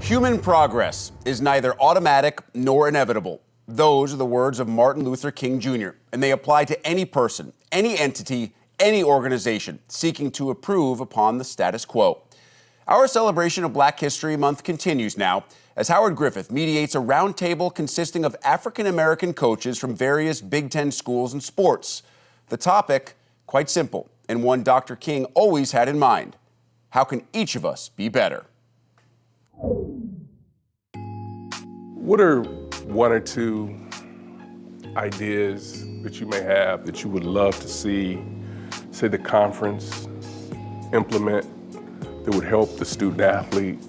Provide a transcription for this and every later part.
Human progress is neither automatic nor inevitable. Those are the words of Martin Luther King Jr., and they apply to any person, any entity, any organization seeking to improve upon the status quo. Our celebration of Black History Month continues now as Howard Griffith mediates a roundtable consisting of African-American coaches from various Big Ten schools and sports. The topic, quite simple, and one Dr. King always had in mind. How can each of us be better? What are one or two ideas that you may have that you would love to see, say, the conference implement that would help the student athlete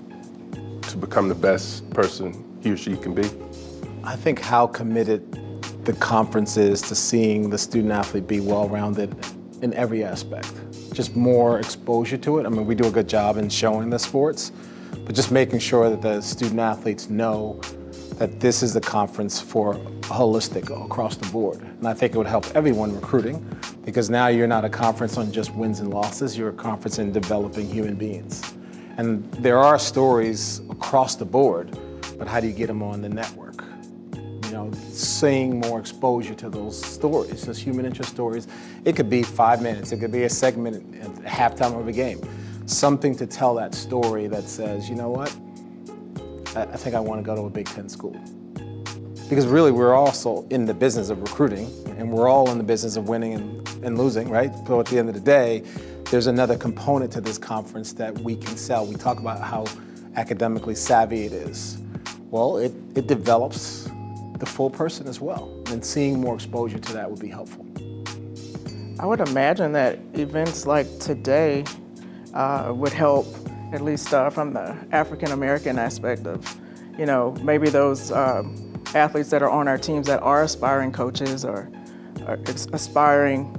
to become the best person he or she can be? I think how committed the conference is to seeing the student athlete be well-rounded in every aspect. Just more exposure to it. I mean, we do a good job in showing the sports, but just making sure that the student athletes know that this is the conference for holistic across the board. And I think it would help everyone recruiting, because now you're not a conference on just wins and losses, you're a conference in developing human beings. And there are stories across the board, but how do you get them on the network? You know, seeing more exposure to those stories, those human interest stories. It could be 5 minutes, it could be a segment at halftime of a game. Something to tell that story that says, you know what? I think I want to go to a Big Ten school. Because really, we're also in the business of recruiting, and we're all in the business of winning and losing, right? So at the end of the day, there's another component to this conference that we can sell. We talk about how academically savvy it is. Well, it develops the full person as well, and seeing more exposure to that would be helpful. I would imagine that events like today would help, at least from the African-American aspect of, you know, maybe those athletes that are on our teams that are aspiring coaches or aspiring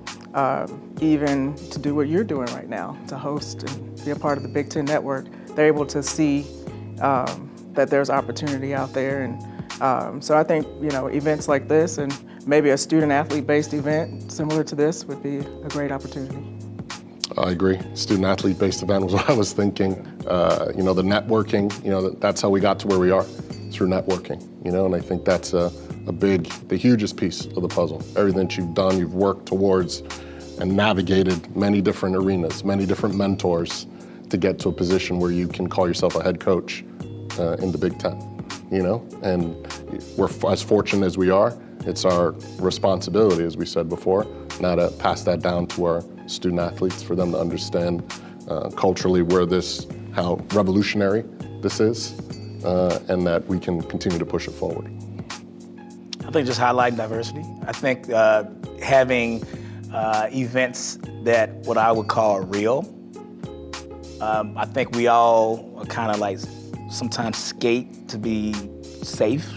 even to do what you're doing right now, to host and be a part of the Big Ten Network. They're able to see that there's opportunity out there. And so I think, you know, events like this and maybe a student athlete-based event similar to this would be a great opportunity. I agree. Student athlete-based event was what I was thinking. You know, the networking, you know, that's how we got to where we are, through networking, you know, and I think that's the hugest piece of the puzzle. Everything that you've done, you've worked towards and navigated many different arenas, many different mentors to get to a position where you can call yourself a head coach in the Big Ten, you know, and we're as fortunate as we are. It's our responsibility, as we said before, now to pass that down to our student athletes for them to understand culturally how revolutionary this is, and that we can continue to push it forward. I think just highlighting diversity. I think having events that what I would call real. I think we all kind of like sometimes skate to be safe.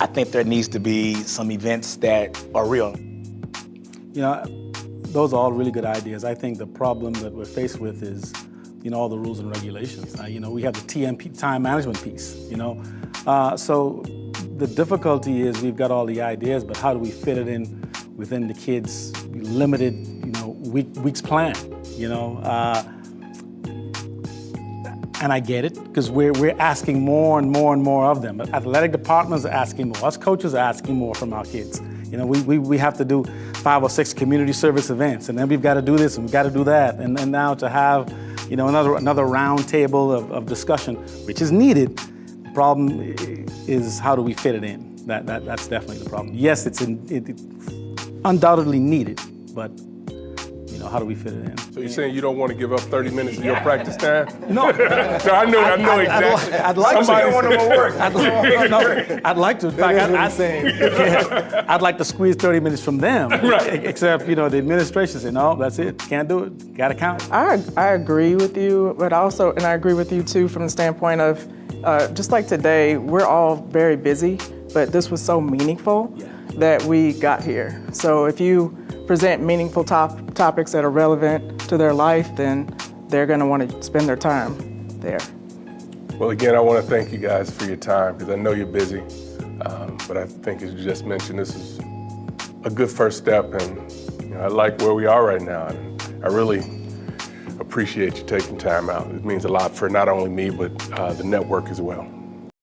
I think there needs to be some events that are real. You know, those are all really good ideas. I think the problem that we're faced with is, you know, all the rules and regulations. You know, we have the TMP, time management piece, you know. So the difficulty is we've got all the ideas, but how do we fit it in within the kids' limited, you know, week's plan, you know? And I get it, because we're asking more and more and more of them. Athletic departments are asking more. Us coaches are asking more from our kids. You know, we have to do 5 or 6 community service events, and then we've got to do this and we've got to do that. And now to have, you know, another round table of discussion, which is needed. The problem is how do we fit it in? That's definitely the problem. Yes, it's undoubtedly needed, but you know, how do we fit it in? So you're saying you don't want to give up 30 minutes of your practice time? No. No, I know exactly. I'd like to. Somebody want to work. I'd like to. In fact, I'd like to squeeze 30 minutes from them. Right. Except, you know, the administration said, no, that's it. Can't do it. Got to count. I agree with you, but also, and I agree with you too from the standpoint of, just like today, we're all very busy, but this was so meaningful that we got here. So if you present meaningful topics that are relevant to their life, then they're going to want to spend their time there. Well, again, I want to thank you guys for your time, because I know you're busy. But I think, as you just mentioned, this is a good first step, and you know, I like where we are right now. And I really appreciate you taking time out. It means a lot for not only me, but the network as well.